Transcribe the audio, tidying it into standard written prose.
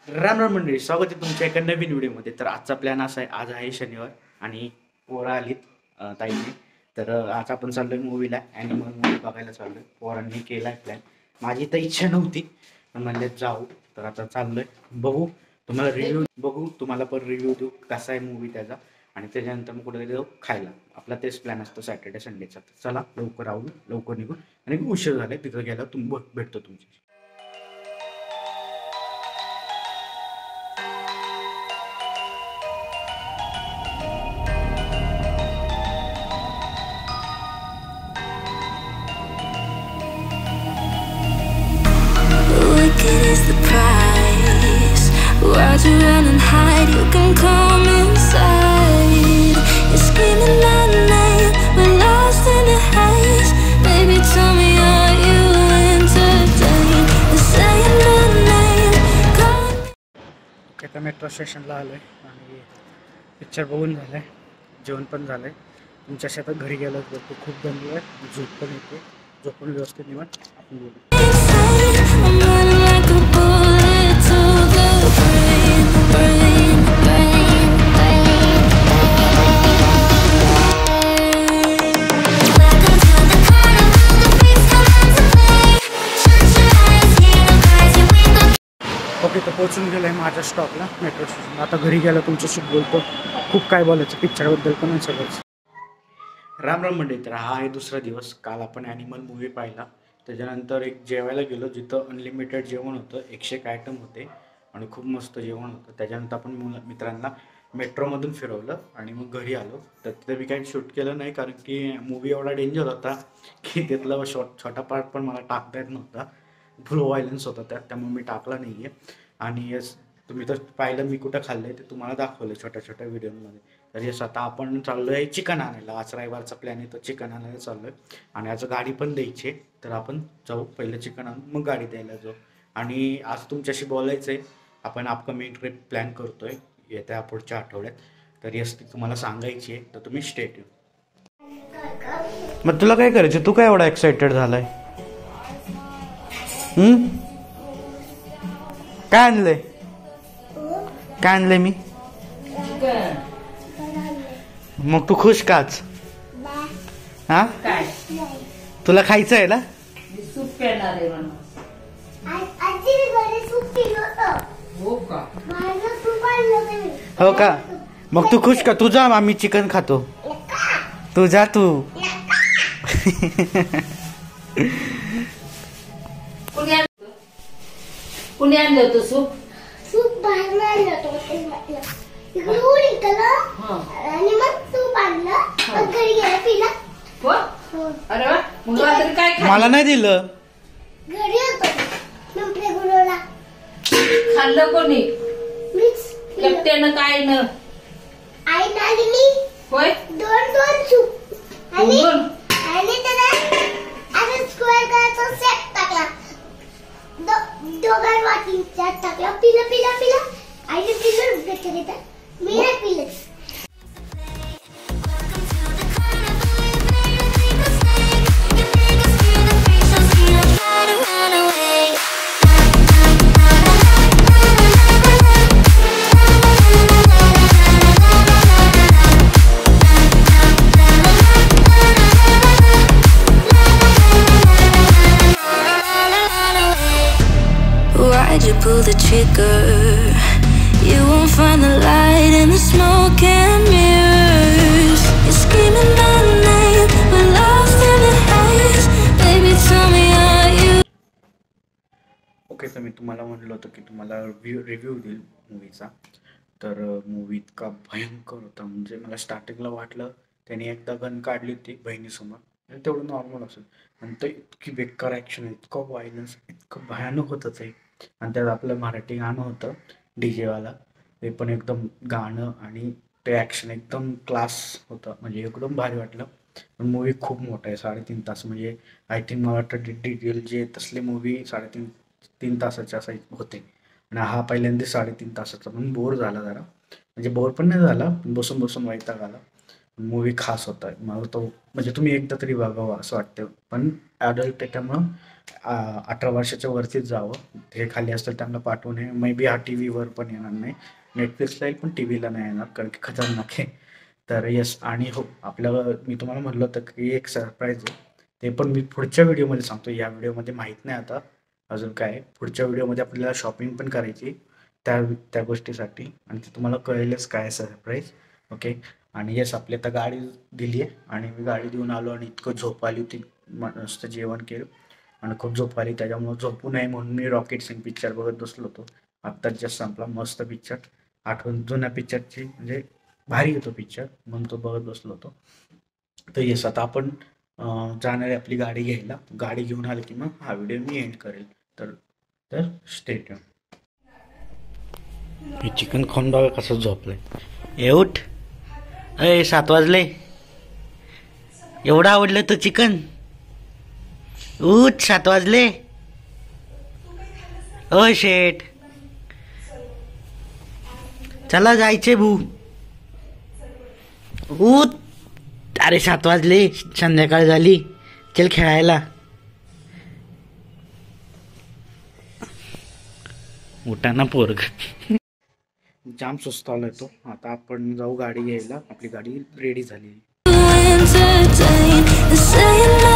राम राम मंडळी, स्वागत आहे तुमच्या एका नवीन व्हिडिओमध्ये. तर आजचा प्लॅन असा आहे, आज आहे शनिवार आणि पोरं आलीत ताईने. तर आज आपण चाललोय मूवीला, ॲनिमल मूवी बघायला चाललोय. पोरांनी केलाय प्लॅन. माझी तर इच्छा नव्हती पण म्हणले जाऊ, तर आता चाललोय. बघू तुम्हाला रिव्ह्यू बघू तुम्हाला पण रिव्ह्यू देऊ कसा आहे मूवी त्याचा, आणि त्याच्यानंतर मग कुठे जाऊ खायला. आपला तेच प्लॅन असतो सॅटर्डे संडेचा. चला लवकर आवडू, लवकर निघू, आणि उशीर झाले तिथं गेला भेटतो तुमची. Wicked is the price. Why'd you run and hide? You can come inside. You're screaming out name. We're lost in the haze. Baby, tell me, are you entertained? They're saying my name. Come. आता metro स्टेशनला आलो आहे आणि picture बघून झालं आहे, जेवण पण झालं आहे. तुमच्याशी आता घरी गेलो तर खूप दमलो आहे, झोप पण येते. झोपून व्यवस्थित निवांत आपण बोलू. I'm running like a bullet to the brain, brain, brain, brain. Welcome to the carnival, the freaks come out to play. Shut your eyes, hear the cries, you wake up. Okay, तर पोहोचून गेलो आहे माझ्या स्टॉपला metro स्टेशनला. आता घरी गेलो तुमच्याशी बोलतो. खूप काय बोलायचं पिक्चरबद्दल पण सगळंच. राम राम मंडळी, तर हा आहे दुसरा दिवस. काल आपण ॲनिमल मूवी पाहिला, त्याच्यानंतर एक जेवायला गेलो जिथं अनलिमिटेड जेवण होतं. 101 आयटम होते आणि खूप मस्त जेवण होतं. त्याच्यानंतर आपण मित्रांना मेट्रोमधून फिरवलं आणि मग घरी आलो. तर तिथं मी काही शूट केलं नाही, कारण की मूवी एवढा डेंजर होता की तिथला छोटा पार्ट पण मला टाकता येत नव्हता. फुल व्हायलन्स होता त्यात, त्यामुळे मी टाकला नाही आहे. आणि तुम्ही तर पाहिलं मी कुठं खाल्लं आहे ते तुम्हाला दाखवलं छोट्या छोट्या व्हिडिओमध्ये. तर यस, आता आपण चाललो आहे चिकन आणायला. आज रविवारचा प्लॅन आहे, तर चिकन आणायला चाललो आहे. आणि आज गाडी पण द्यायची, तर आपण जाऊ पहिलं चिकन आणून मग गाडी द्यायला जाऊ. आणि आज तुमच्याशी बोलायचं आहे, आपण अपकमिंग ट्रिप प्लॅन करतो आहे येत्या पुढच्या आठवड्यात. तर यस, ती तुम्हाला सांगायची आहे, तर तुम्ही स्टे ट्यून. मग तुला काय करायचं, तू काय एवढा एक्साइटेड झालाय? काय आणलंय? काय आणलंय मी? मग तू खुश काच? हा, तुला खायचं आहे ना? सूप पेणार आहे म्हणून. हो का? मग तू खुश का? तू जा, आम्ही चिकन खातो. तू जा तू. कुणी आणलं होतं सूप? सूप बाहेर आणलं होतं, तिकडे उडी केलं आणि मग सूप आणलं, मग घरी गेलं पिलं. हो? अरे वा, मग रात्री काय मला नाही दिलं. घरी होतं नंतर गुरुला खाल्लं कोणी? मीच एकट्यानं काय न? आई आणि मी होय, दोन दोन सूप आणि दोन. त्याला असं स्क्वेअर करायचा सेट टाकला. दोघां वाटी त्यात टाकला, पिलं आणि पिलं घेतलं. मी नाही पिलं. Welcome to the carnival, you made a big mistake. You make us feel the freak show, see you try to run away. Why'd you pull the trigger? You won't find the light in the smoke and mirrors. You're screaming my name, we're lost in the haze. Baby, tell me, are you? Okay, तर मी तुम्हाला म्हणलं होतं की तुम्हाला review देईल मूवीचा. तर movie इतका भयंकर होता, म्हणजे मला स्टार्टिंगला वाटलं त्याने एकदा गन काढली होती बहिणीसमोर, तेवढं नॉर्मल असेल, आणि ते इतकी बेकार ॲक्शन, इतकं व्हायलन्स, इतकं भयानक होतं ते. आणि त्यात आपलं मराठी गाणं होतं डीजेवाला, ते पण एकदम गाणं आणि ते ॲक्शन एकदम क्लास होतं, म्हणजे एकदम भारी वाटलं. पण मूवी खूप मोठा आहे, 3.5 तास. म्हणजे आय थिंक मला वाटतं डिटेल जे तसले मूवी 3.5 तासाचे असा होते, आणि हा पहिल्यांदा 3.5 तासाचा. पण बोर झाला जरा, म्हणजे बोर पण नाही झाला, पण बसून बसून वैताग आला. मूवी खास होता मला तो, म्हणजे तुम्ही एकदा तरी बघावा असं वाटतं. पण ॲडल्ट त्याच्यामुळं 18 वर्षाच्या वरतीच जावं. ते खाली असतील त्यांना पाठवू नये. मे बी हा टी व्हीवर पण येणार नाही, नेटफ्लिक्सला येईल पण टी व्हीला नाही येणार कारण की खतरनाक आहे. तर येस, आणि हो आपल्याला मी तुम्हाला म्हटलं होतं की एक सरप्राईज आहे, ते पण मी पुढच्या व्हिडिओमध्ये सांगतो. या व्हिडिओमध्ये माहीत नाही आता अजून काय. पुढच्या व्हिडिओमध्ये आपल्याला शॉपिंग पण करायची त्या गोष्टीसाठी, आणि ते तुम्हाला कळेलच काय सरप्राईज. ओके. आणि येस, आपली आता गाडी दिली आहे आणि मी गाडी देऊन आलो आणि इतकं झोप आली होती. मस्त जेवण केलं आणि खूप झोप आली, त्याच्यामुळे झोपू नये म्हणून मी रॉकेट सिंग पिक्चर बघत बसलो होतो. आत्ताच जस्ट संपला, मस्त पिक्चर, आठवण जुन्या पिक्चरची, म्हणजे भारी होतो पिक्चर म्हणून तो बघत बसलो होतो. तर येस, आता आपण जाणार आहे आपली गाडी घ्यायला. गाडी घेऊन आली की मग हा व्हिडिओ मी एंड करेल. तर स्टे ट्यून. हे चिकन खाऊन बघा कसं झोपलंय. उठ, 7 वाजले. एवढं आवडलं तर चिकन. उठ, 7 वाजले. शेट, चला जायचे भू. उठ, अरे 7 वाजले, संध्याकाळ झाली, चल खेळायला. उठा ना पोरग. जाम सुस्त आलाय तो. आता आपण जाऊ गाडी घ्यायला. आपली गाडी रेडी झाली. entertain the saying